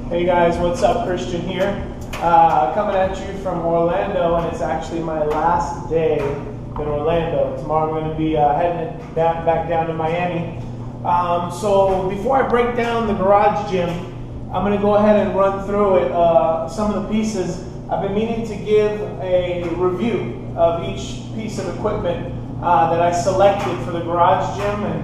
Hey guys, what's up? Kristian here, coming at you from Orlando, and it's actually my last day in Orlando. Tomorrow I'm going to be heading back down to Miami. So before I break down the garage gym, I'm going to go ahead and run through it, some of the pieces. I've been meaning to give a review of each piece of equipment that I selected for the garage gym, and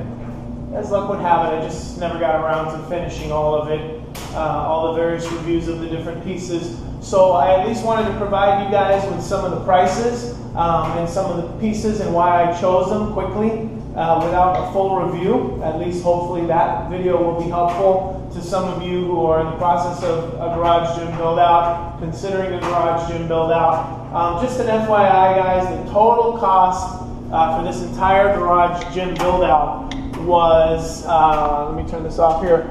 as luck would have it, I just never got around to finishing all of it. All the various reviews of the different pieces. So I at least wanted to provide you guys with some of the prices and some of the pieces and why I chose them quickly without a full review. At least hopefully that video will be helpful to some of you who are in the process of a garage gym build out, considering a garage gym build out. Just an FYI guys, the total cost for this entire garage gym build out was, let me turn this off here,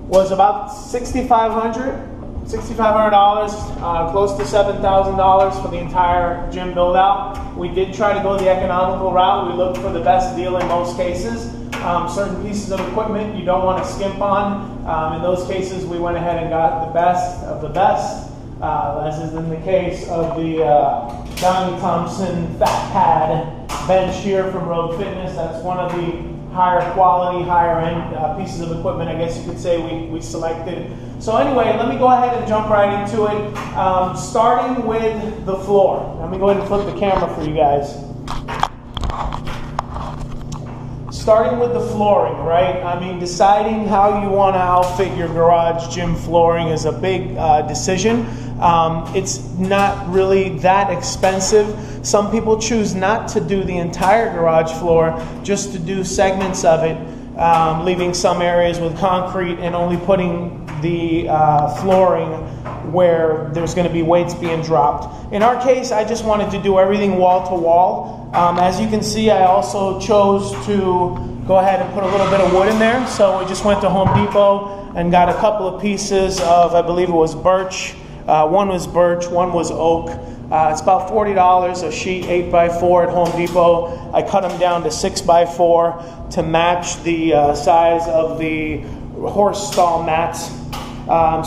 was about $6,500, close to $7,000 for the entire gym build out. We did try to go the economical route. We looked for the best deal in most cases. Certain pieces of equipment you don't want to skimp on. In those cases, we went ahead and got the best of the best, as is in the case of the Donnie Thompson Fat Pad bench here from Rogue Fitness. That's one of the higher quality, higher end pieces of equipment, I guess you could say, we selected. So anyway, let me go ahead and jump right into it. Starting with the floor. Let me go ahead and flip the camera for you guys. Starting with the flooring, right? I mean, deciding how you want to outfit your garage gym flooring is a big decision. It's not really that expensive. Some people choose not to do the entire garage floor, just to do segments of it, leaving some areas with concrete and only putting the flooring where there's going to be weights being dropped. In our case, I just wanted to do everything wall to wall. As you can see, I also chose to go ahead and put a little bit of wood in there. So we just went to Home Depot and got a couple of pieces of, I believe it was birch. One was birch, one was oak. It's about $40 a sheet, 8x4 at Home Depot. I cut them down to 6x4 to match the size of the horse stall mats.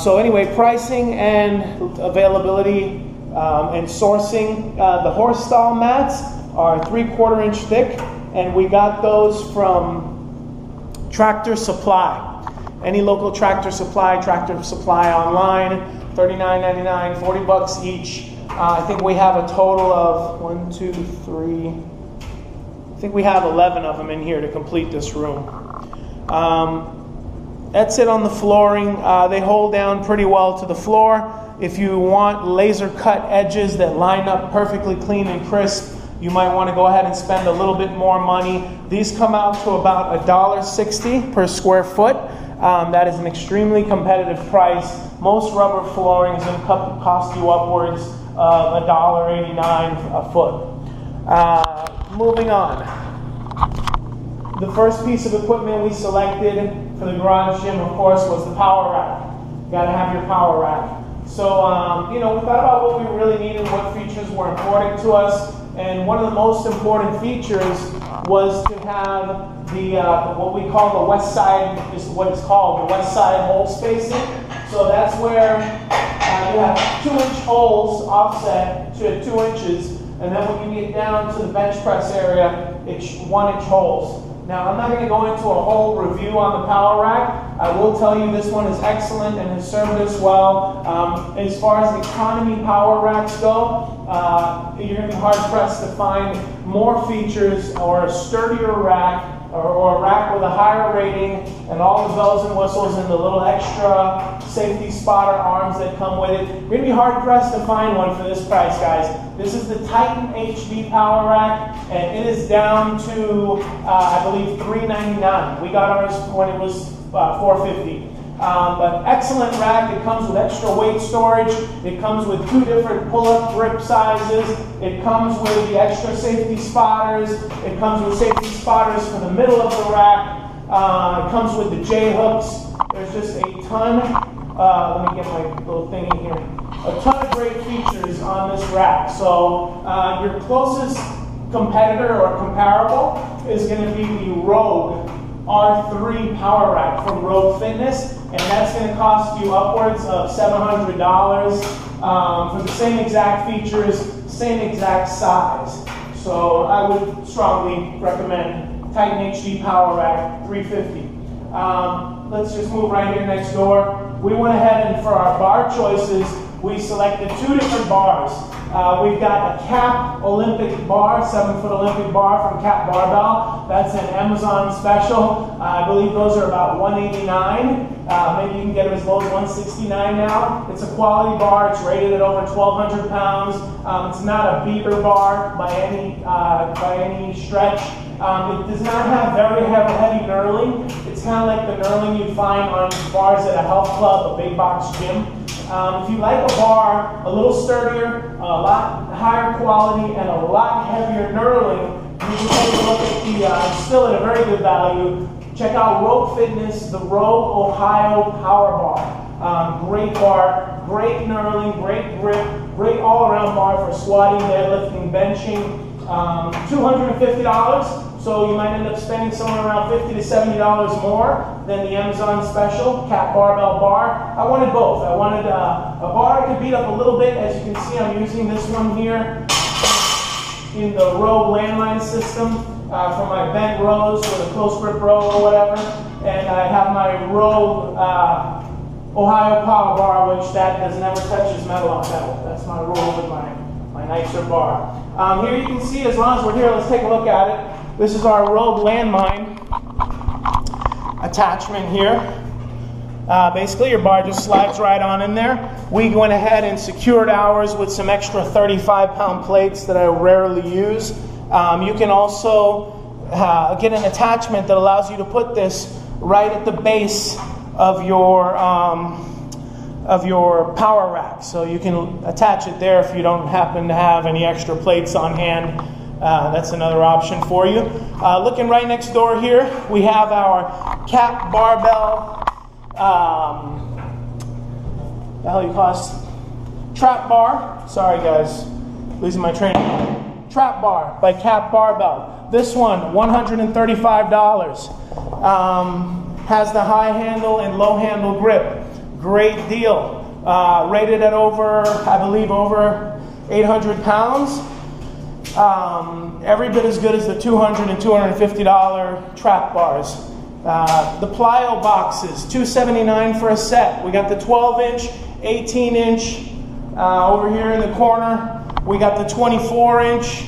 So anyway, pricing and availability and sourcing. The horse stall mats are 3/4 inch thick, and we got those from Tractor Supply. Any local Tractor Supply online, $39.99, $40 each. I think we have a total of 1, 2, 3. I think we have 11 of them in here to complete this room. That's it on the flooring. They hold down pretty well to the floor. If you want laser cut edges that line up perfectly clean and crisp, you might want to go ahead and spend a little bit more money. These come out to about $1.60 per square foot. That is an extremely competitive price. Most rubber flooring is going to cost you upwards of $1.89 a foot. Moving on. The first piece of equipment we selected for the garage gym, of course, was the Powerrack. You got to have your Powerrack. So, we thought about what we really needed, what features were important to us, and one of the most important features was to have the what we call the west side, is what it's called, the west side hole spacing. So that's where you have 2-inch holes offset to 2 inches, and then when you get down to the bench press area, it's 1-inch holes. Now, I'm not going to go into a whole review on the Powerrack. I will tell you this one is excellent and has served us well. As far as economy Powerracks go, you're going to be hard-pressed to find more features or a sturdier rack or a rack with a higher rating and all the bells and whistles and the little extra safety spotter arms that come with it. You're going to be hard-pressed to find one for this price, guys. This is the Titan HV Powerrack, and it is down to, I believe, $399. We got ours when it was $450. But excellent rack. It comes with extra weight storage. It comes with 2 different pull-up grip sizes. It comes with the extra safety spotters. It comes with safety spotters for the middle of the rack. It comes with the J-hooks. There's just a ton. Let me get my little thing in here. A ton of great features on this rack. So your closest competitor or comparable is going to be the Rogue R3 Powerrack from Rogue Fitness. and that's going to cost you upwards of $700 for the same exact features, same exact size. So I would strongly recommend Titan HD Powerrack 350. Let's just move right here next door. We went ahead and for our bar choices, we selected 2 different bars. We've got a Cap Olympic bar, 7-foot Olympic bar from Cap Barbell. That's an Amazon special. I believe those are about $189. Maybe you can get them as low as $169 now. It's a quality bar. It's rated at over 1,200 pounds. It's not a beater bar by any stretch. It does not have very heavy knurling. It's kind of like the knurling you find on bars at a health club, a big box gym. If you like a bar a little sturdier, a lot higher quality, and a lot heavier knurling, you can take a look at the, still at a very good value, check out Rogue Fitness, the Rogue Ohio Power Bar. Great bar, great knurling, great grip, great all-around bar for squatting, deadlifting, benching. $250. So you might end up spending somewhere around $50 to $70 more than the Amazon special Cap Barbell bar. I wanted both. I wanted a bar I could beat up a little bit. As you can see, I'm using this one here in the Rogue landline system for my bent rows or the close grip row or whatever. And I have my Rogue Ohio Power Bar, which that does never touches metal on metal. That's my rule with my nicer bar. Here you can see, as long as we're here, let's take a look at it. This is our Rogue landmine attachment here. Basically, your bar just slides right on in there. We went ahead and secured ours with some extra 35-pound plates that I rarely use. You can also get an attachment that allows you to put this right at the base of your power rack. So you can attach it there if you don't happen to have any extra plates on hand. That's another option for you. Looking right next door here, we have our Cap Barbell, the hell you call it? Trap bar. Sorry guys, losing my train. Trap bar by Cap Barbell. This one, $135. Has the high handle and low handle grip. Great deal. Rated at over, I believe, over 800 pounds. Every bit as good as the $200 and $250 trap bars. The plyo boxes, $279 for a set. We got the 12-inch, 18-inch over here in the corner. We got the 24-inch,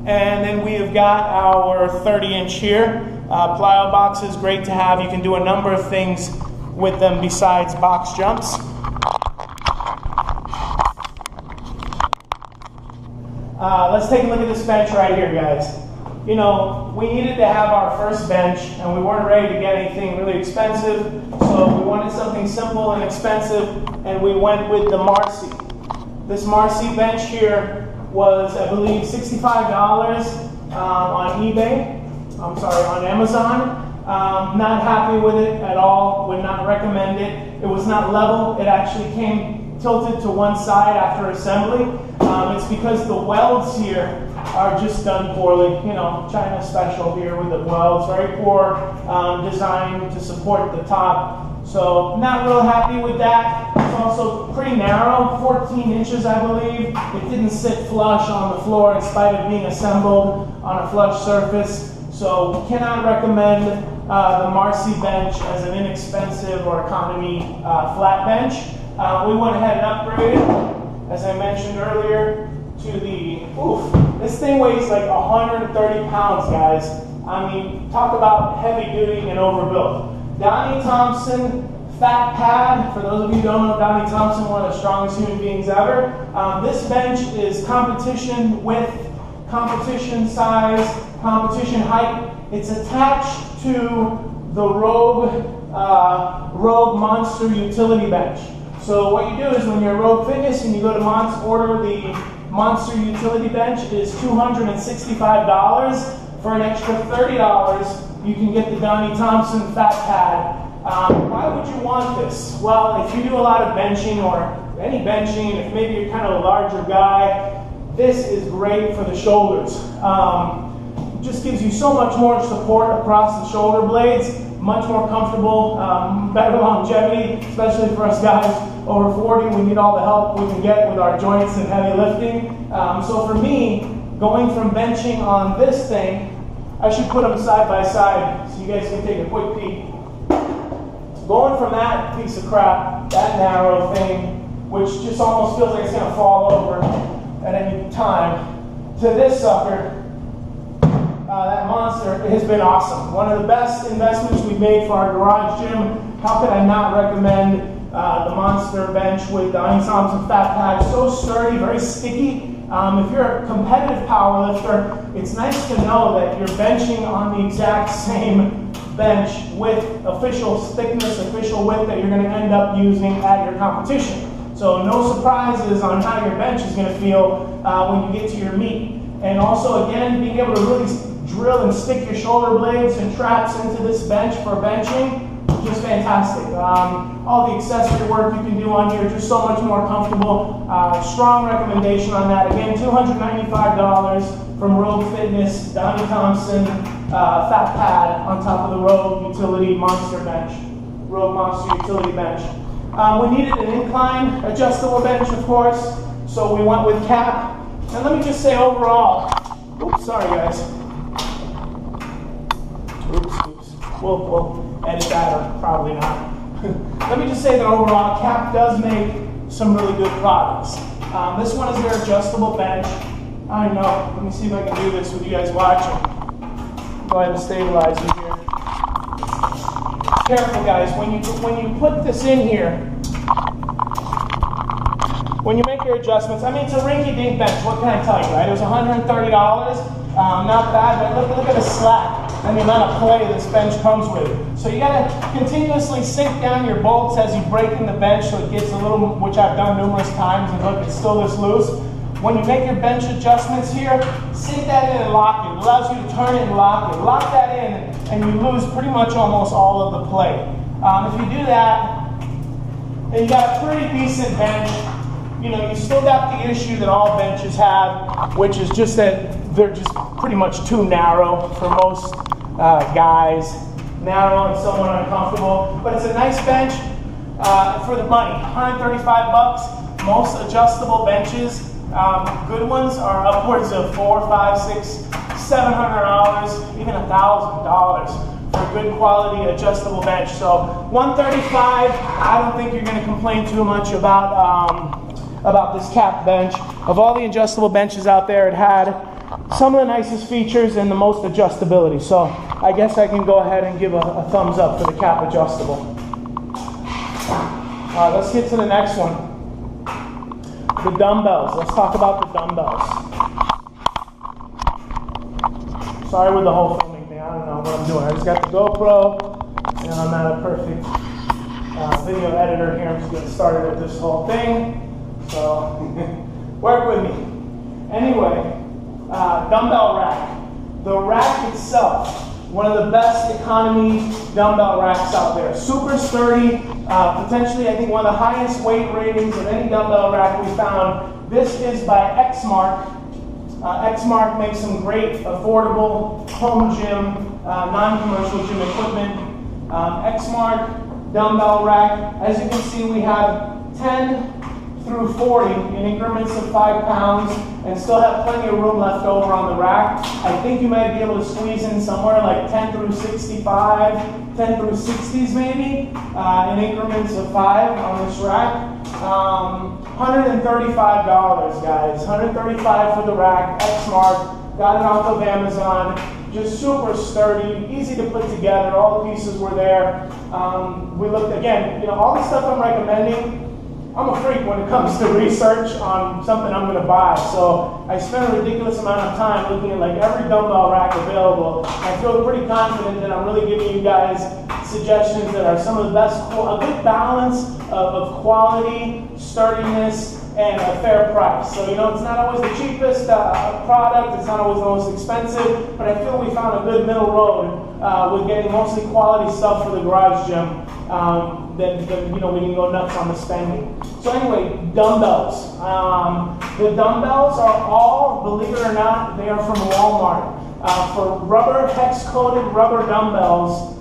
and then we have got our 30-inch here. Plyo boxes, great to have. You can do a number of things with them besides box jumps. Let's take a look at this bench right here, guys. You know, we needed to have our first bench, and we weren't ready to get anything really expensive, so we wanted something simple and expensive, and we went with the Marcy. This Marcy bench here was, I believe, $65 on eBay. I'm sorry, on Amazon. Not happy with it at all, would not recommend it. It was not level, it actually came tilted to one side after assembly. It's because the welds here are just done poorly. You know, China special here with the welds, very poor design to support the top. So not real happy with that. It's also pretty narrow, 14 inches I believe. It didn't sit flush on the floor in spite of being assembled on a flush surface. So cannot recommend the Marcy bench as an inexpensive or economy flat bench. We went ahead and upgraded, as I mentioned earlier, to the, this thing weighs like 130 pounds, guys. I mean, talk about heavy duty and overbuilt. Donnie Thompson fat pad. For those of you who don't know Donnie Thompson, one of the strongest human beings ever. This bench is competition width, competition size, competition height. It's attached to the Rogue Monster utility bench. So what you do is when you're at Rogue Fitness and you go to order the Monster utility bench, it is $265. For an extra $30, you can get the Donnie Thompson fat pad. Why would you want this? Well, if you do a lot of benching or any benching, if maybe you're kind of a larger guy, this is great for the shoulders. Just gives you so much more support across the shoulder blades. much more comfortable, better longevity, especially for us guys over 40. We need all the help we can get with our joints and heavy lifting. So for me, going from benching on this thing, I should put them side by side so you guys can take a quick peek. Going from that piece of crap, that narrow thing, which just almost feels like it's going to fall over at any time, to this sucker, that monster, has been awesome. One of the best investments we've made for our garage gym. How could I not recommend the monster bench with the Iron Thompson fat pad? So sturdy, very sticky. If you're a competitive power lifter, it's nice to know that you're benching on the exact same bench with official thickness, official width that you're going to end up using at your competition. So no surprises on how your bench is going to feel when you get to your meet. And also, again, being able to really drill and stick your shoulder blades and traps into this bench for benching, just fantastic. All the accessory work you can do on here, just so much more comfortable. Strong recommendation on that. Again, $295 from Rogue Fitness, Donnie Thompson, fat pad on top of the Rogue Utility Monster Bench. Rogue Monster Utility Bench. We needed an incline adjustable bench, of course, so we went with cap. And let me just say overall, oops, sorry guys. Oops. We'll edit that, or probably not. Let me just say that overall, Cap does make some really good products. This one is their adjustable bench. I know. Let me see if I can do this with you guys watching. Go ahead and stabilize you here. Careful, guys. When you put this in here, when you make your adjustments, I mean, it's a rinky-dink bench. What can I tell you, right? It was $130. Not bad, but look at the slack and the amount of play this bench comes with. So you gotta continuously sink down your bolts as you break in the bench so it gets a little, which I've done numerous times, and look, it's still this loose. When you make your bench adjustments here, sink that in and lock it. It allows you to turn it and lock it. Lock that in and you lose pretty much almost all of the play. If you do that, then you got a pretty decent bench. You know, you still got the issue that all benches have, which is just that they're just pretty much too narrow for most guys. Narrow and somewhat uncomfortable. But it's a nice bench for the money. $135. Most adjustable benches, good ones, are upwards of $400, $500, $600, $700, even $1,000 for a good quality adjustable bench. So $135. I don't think you're going to complain too much about this Cap bench. Of all the adjustable benches out there, it had some of the nicest features and the most adjustability. So I guess I can go ahead and give a thumbs up for the Cap adjustable. All right, let's get to the next one. The dumbbells. Let's talk about the dumbbells. Sorry with the whole filming thing. I don't know what I'm doing. I just got the GoPro and I'm not a perfect video editor here. I'm just getting started with this whole thing. So work with me. Anyway, dumbbell rack. The rack itself, one of the best economy dumbbell racks out there. Super sturdy, potentially I think one of the highest weight ratings of any dumbbell rack we found. This is by Xmark. Xmark makes some great affordable home gym, non-commercial gym equipment. Xmark dumbbell rack. As you can see, we have 10 through 40 in increments of 5 pounds and still have plenty of room left over on the rack. I think you might be able to squeeze in somewhere like 10 through 65, 10 through 60s maybe, in increments of 5 on this rack. $135, guys. $135 for the rack. Xmark. Got it off of Amazon. Just super sturdy, easy to put together. All the pieces were there. We looked again. You know, all the stuff I'm recommending. I'm a freak when it comes to research on something I'm going to buy. So I spent a ridiculous amount of time looking at like every dumbbell rack available. I feel pretty confident that I'm really giving you guys suggestions that are some of the best, a good balance of quality, sturdiness, and a fair price. So, you know, it's not always the cheapest product, it's not always the most expensive, but I feel we found a good middle road with getting mostly quality stuff for the garage gym. Then you know, we can go nuts on the spending. So anyway, dumbbells. The dumbbells are all, believe it or not, they are from Walmart. For rubber, hex-coated rubber dumbbells,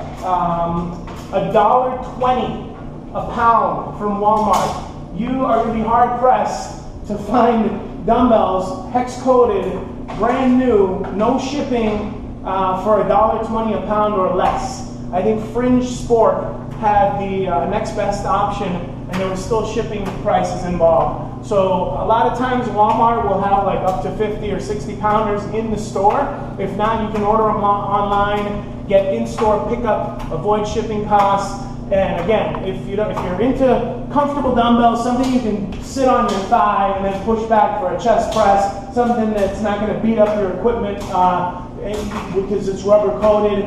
$1.20 a pound from Walmart. You are going to be hard pressed to find dumbbells hex-coated, brand new, no shipping, for $1.20 a pound or less. I think Fringe Sport had the next best option, and there was still shipping prices involved. So a lot of times Walmart will have like up to 50 or 60 pounders in the store. If not, you can order them online, get in-store pickup, avoid shipping costs. And again, if you're into comfortable dumbbells, something you can sit on your thigh and then push back for a chest press, something that's not going to beat up your equipment because it's rubber coated.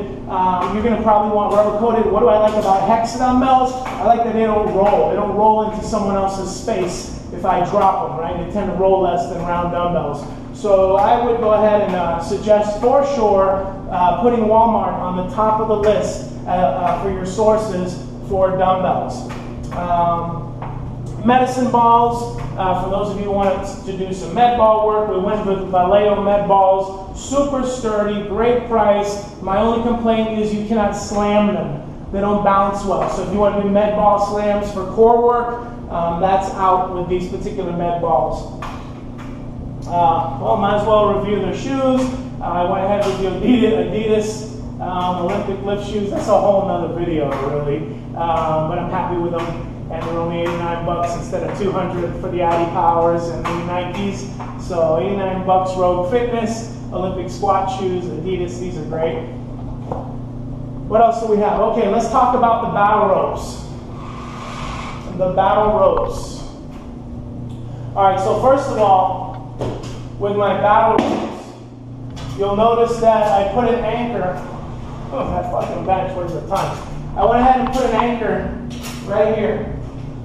You're going to probably want rubber coated. What do I like about hex dumbbells? I like that they don't roll. They don't roll into someone else's space if I drop them, right? They tend to roll less than round dumbbells. So I would go ahead and suggest for sure putting Walmart on the top of the list for your sources for dumbbells. Medicine balls, for those of you who want to do some med ball work, we went with Vallejo med balls. Super sturdy, great price. My only complaint is you cannot slam them. They don't bounce well. So if you want to do med ball slams for core work, that's out with these particular med balls. Well, might as well review their shoes. I went ahead with the Adidas Olympic lift shoes. That's a whole nother video, really. But I'm happy with them. And they're only $89 instead of $200 for the Adi Powers and the Nikes. So $89 Rogue Fitness, Olympic squat shoes, Adidas. These are great. What else do we have? Okay, let's talk about the battle ropes. The battle ropes. All right, so first of all, with my battle ropes, you'll notice that I put an anchor. Oh, that fucking bench, where's the time? I went ahead and put an anchor right here.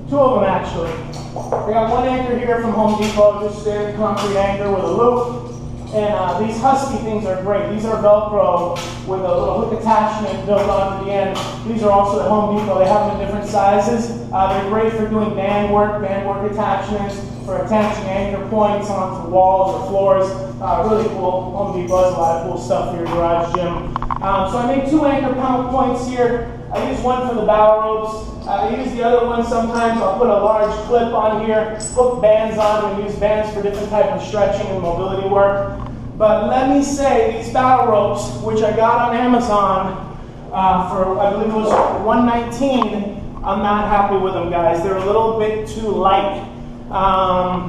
Two of them actually. I got one anchor here from Home Depot, just standard concrete anchor with a loop. And these Husky things are great. These are Velcro with a little hook attachment built onto the end. These are also at Home Depot. They have them in different sizes. They're great for doing band work attachments, for attaching anchor points onto walls or floors. Really cool. Home Depot has a lot of cool stuff for your garage gym. So I made two anchor points here. I use one for the battle ropes. I use the other one sometimes. I'll put a large clip on here, hook bands on, and use bands for different type of stretching and mobility work. But let me say, these battle ropes, which I got on Amazon for, I believe it was $119, I'm not happy with them, guys. They're a little bit too light.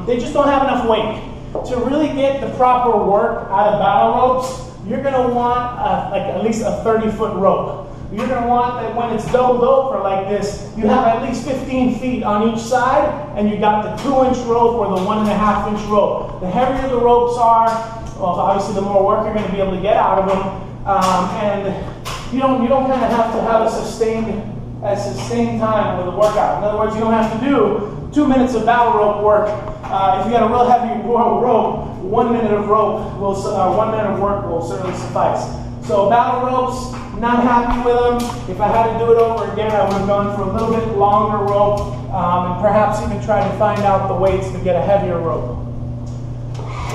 They just don't have enough weight. To really get the proper work out of battle ropes, you're going to want like at least a 30-foot rope. You're going to want that when it's doubled over like this, you have at least 15 feet on each side, and you got the 2-inch rope or the 1.5-inch rope. The heavier the ropes are, well, obviously the more work you're going to be able to get out of them, and you don't kind of have to have a sustained time with the workout. In other words, you don't have to do 2 minutes of battle rope work. If you got a real heavy rope, 1 minute of work will certainly suffice. So battle ropes, not happy with them. If I had to do it over again, I would have gone for a little bit longer rope, and perhaps even try to find out the weights to get a heavier rope.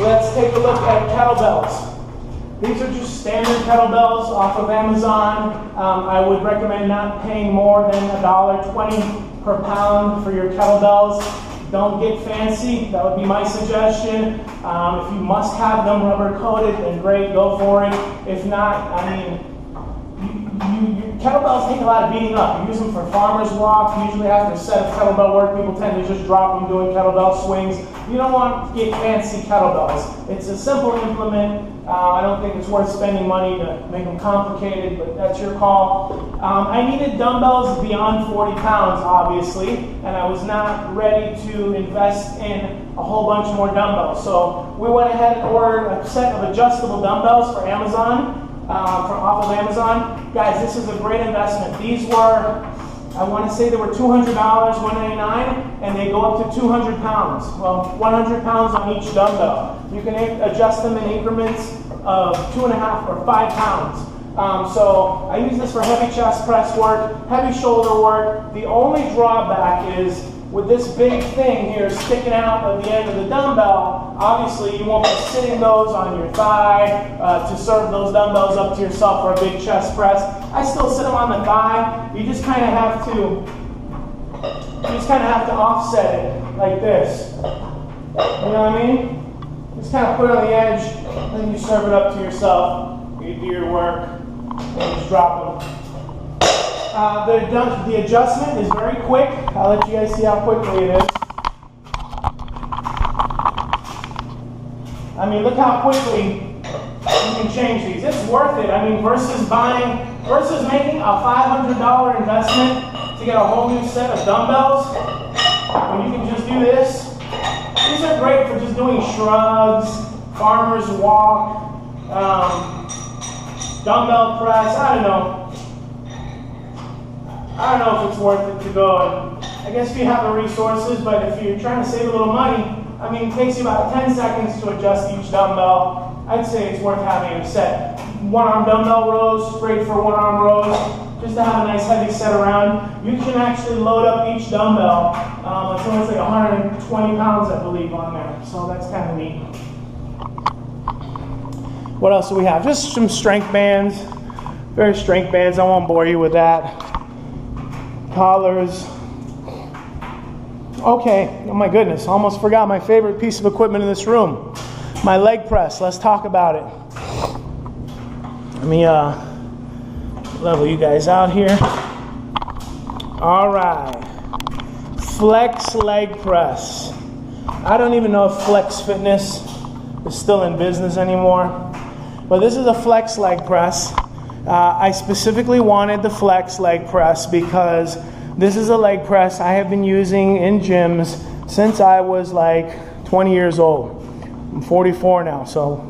Let's take a look at kettlebells. These are just standard kettlebells off of Amazon. I would recommend not paying more than $1.20 per pound for your kettlebells. Don't get fancy. That would be my suggestion. If you must have them rubber coated, then great, go for it. If not, I mean, kettlebells take a lot of beating up. You use them for farmer's walk. Usually after a set of kettlebell work, people tend to just drop them doing kettlebell swings. You don't want to get fancy kettlebells. It's a simple implement. I don't think it's worth spending money to make them complicated, but that's your call. I needed dumbbells beyond 40 pounds, obviously, and I was not ready to invest in a whole bunch more dumbbells. So we went ahead and ordered a set of adjustable dumbbells for Amazon. Off of Amazon. Guys, this is a great investment. These were, I want to say they were $200, $199, and they go up to 200 pounds. Well, 100 pounds on each dumbbell. You can adjust them in increments of 2.5 or 5 pounds. So I use this for heavy chest press work, heavy shoulder work. The only drawback is with this big thing here sticking out of the end of the dumbbell, obviously you won't be sitting those on your thigh to serve those dumbbells up to yourself for a big chest press. I still sit them on the thigh. You just kind of have to offset it like this. You know what I mean? Just kind of put it on the edge, and then you serve it up to yourself. You do your work, and just drop them. The adjustment is very quick. I'll let you guys see how quickly it is. I mean, look how quickly you can change these. It's worth it. I mean, versus making a $500 investment to get a whole new set of dumbbells, when you can just do this. These are great for just doing shrugs, farmer's walk, dumbbell press. I don't know if it's worth it to go. I guess if you have the resources, but if you're trying to save a little money, I mean, it takes you about 10 seconds to adjust each dumbbell. I'd say it's worth having a set. One-arm dumbbell rows, great for one-arm rows, just to have a nice heavy set around. You can actually load up each dumbbell. It's almost like 120 pounds, I believe, on there. So that's kind of neat. What else do we have? Just some strength bands. Very strength bands. I won't bore you with that. Collars. Okay, oh my goodness, almost forgot my favorite piece of equipment in this room. My leg press. Let's talk about it. Let me level you guys out here. All right. Flex leg press. I don't even know if Flex Fitness is still in business anymore, but this is a flex leg press. I specifically wanted the flex leg press because this is a leg press I have been using in gyms since I was like 20 years old. I'm 44 now, so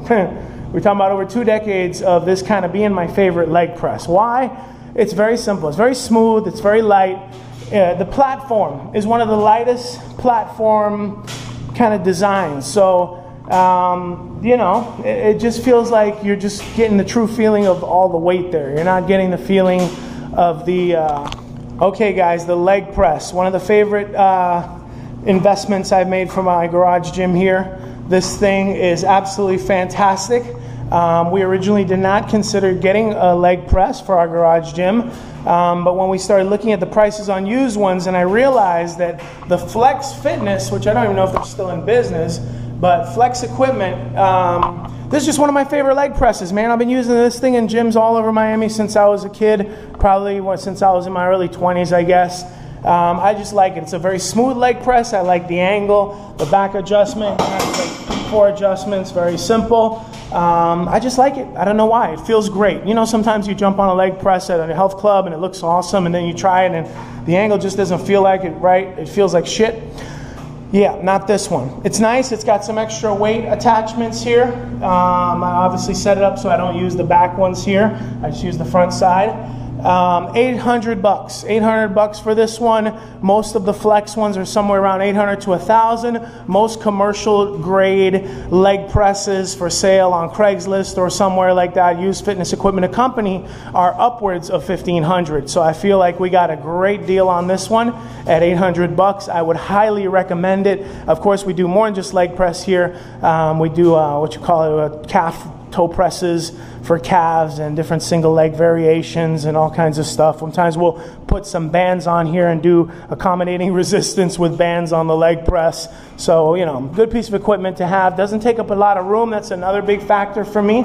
we're talking about over 2 decades of this kind of being my favorite leg press. Why? It's very simple. It's very smooth. It's very light. The platform is one of the lightest platform kind of designs. So, you know, it just feels like you're just getting the true feeling of all the weight there. You're not getting the feeling of the, okay guys, the leg press. One of the favorite investments I've made for my garage gym here. This thing is absolutely fantastic. We originally did not consider getting a leg press for our garage gym, but when we started looking at the prices on used ones, and I realized that the Flex Fitness, which I don't even know if they're still in business, but Flex Equipment, this is just one of my favorite leg presses, man. I've been using this thing in gyms all over Miami since I was a kid, probably since I was in my early 20s, I guess. I just like it. It's a very smooth leg press. I like the angle, the back adjustment, like 4 adjustments, very simple. I just like it. I don't know why. It feels great. You know, sometimes you jump on a leg press at a health club and it looks awesome, and then you try it and the angle just doesn't feel like it, right? It feels like shit. Yeah, not this one. It's nice. It's got some extra weight attachments here. I obviously set it up so I don't use the back ones here. I just use the front side. $800. $800 for this one. Most of the Flex ones are somewhere around $800 to $1,000. Most commercial grade leg presses for sale on Craigslist or somewhere like that, used fitness equipment company, are upwards of $1,500. So I feel like we got a great deal on this one at $800. I would highly recommend it. Of course, we do more than just leg press here. We do what you call it, calf toe presses for calves and different single leg variations and all kinds of stuff. Sometimes we'll put some bands on here and do accommodating resistance with bands on the leg press. So, you know, good piece of equipment to have. Doesn't take up a lot of room. That's another big factor for me.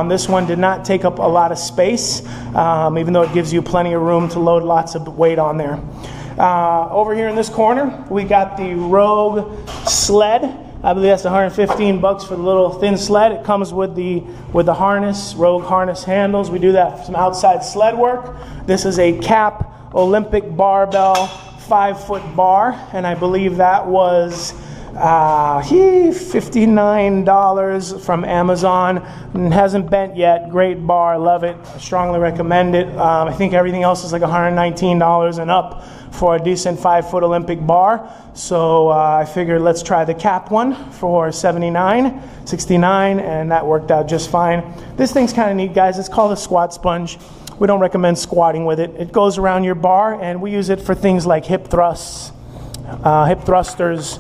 This one did not take up a lot of space, even though it gives you plenty of room to load lots of weight on there. Over here in this corner, we got the Rogue sled. I believe that's $115 for the little thin sled. It comes with the harness, Rogue harness handles. We do that for some outside sled work. This is a Cap Olympic barbell 5-foot bar, and I believe that was $59 from Amazon. It hasn't bent yet. Great bar, love it. I strongly recommend it. I think everything else is like $119 and up for a decent 5-foot Olympic bar. So I figured let's try the Cap one for $69, and that worked out just fine. This thing's kind of neat, guys. It's called a squat sponge. We don't recommend squatting with it. It goes around your bar, and we use it for things like hip thrusts, hip thrusters,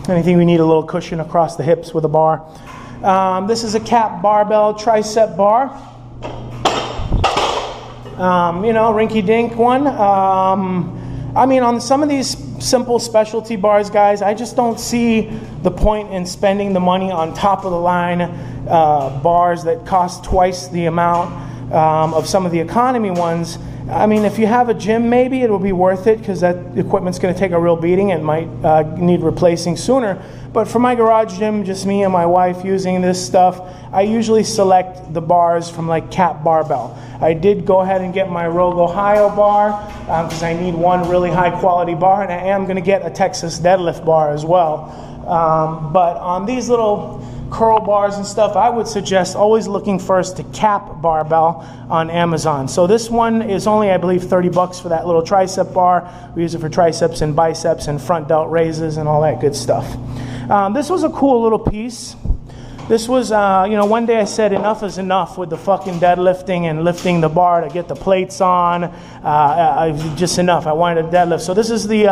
anything we need a little cushion across the hips with a bar. This is a cap barbell tricep bar. You know, rinky-dink one. I mean, on some of these simple specialty bars, guys, I just don't see the point in spending the money on top of the line bars that cost twice the amount of some of the economy ones. I mean, if you have a gym, maybe it'll be worth it because that equipment's going to take a real beating and might need replacing sooner. But for my garage gym, just me and my wife using this stuff, I usually select the bars from like Cap Barbell. I did go ahead and get my Rogue Ohio bar because I need one really high quality bar, and I am going to get a Texas deadlift bar as well. But on these little curl bars and stuff, I would suggest always looking first to Cap Barbell on Amazon. So this one is only, I believe, 30 bucks for that little tricep bar. We use it for triceps and biceps and front delt raises and all that good stuff. This was a cool little piece. This was, you know, one day I said enough is enough with the fucking deadlifting and lifting the bar to get the plates on. Just enough. I wanted a deadlift. So this is the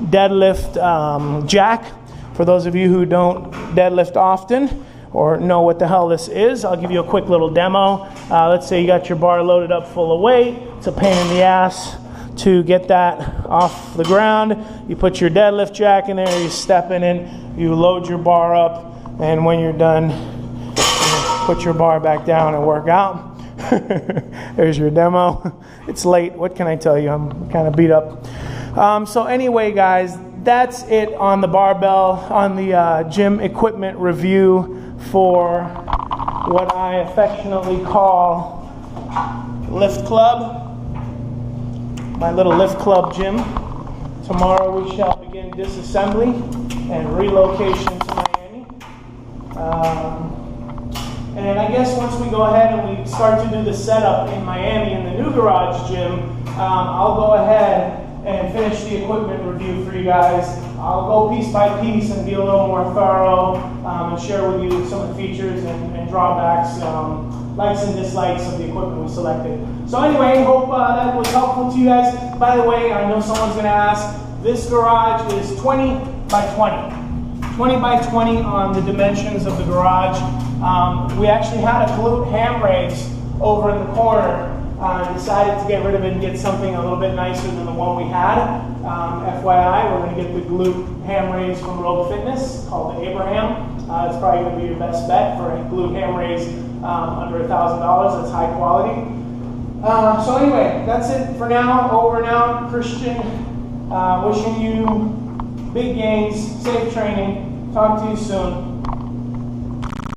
deadlift jack. For those of you who don't deadlift often or know what the hell this is, I'll give you a quick little demo. Let's say you got your bar loaded up full of weight. It's a pain in the ass to get that off the ground. You put your deadlift jack in there, you step in it, you load your bar up, and when you're done, you put your bar back down and work out. There's your demo. It's late, what can I tell you? I'm kind of beat up. So anyway, guys, that's it on the barbell, on the gym equipment review for what I affectionately call Lift Club, my little Lift Club gym. Tomorrow we shall begin disassembly and relocation to Miami. And I guess once we go ahead and we start to do the setup in Miami in the new garage gym, I'll go ahead and finish the equipment review for you guys. I'll go piece by piece and be a little more thorough and share with you some of the features and drawbacks, likes and dislikes of the equipment we selected. So anyway, hope that was helpful to you guys. By the way, I know someone's going to ask, this garage is 20 by 20. 20 by 20 on the dimensions of the garage. We actually had a glute ham raise over in the corner. Decided to get rid of it and get something a little bit nicer than the one we had. FYI, we're going to get the glute ham raise from Rogue Fitness called the Abraham. It's probably going to be your best bet for a glute ham raise under $1,000. That's high quality. So anyway, that's it for now. Over and out. Kristian, wishing you big gains, safe training. Talk to you soon.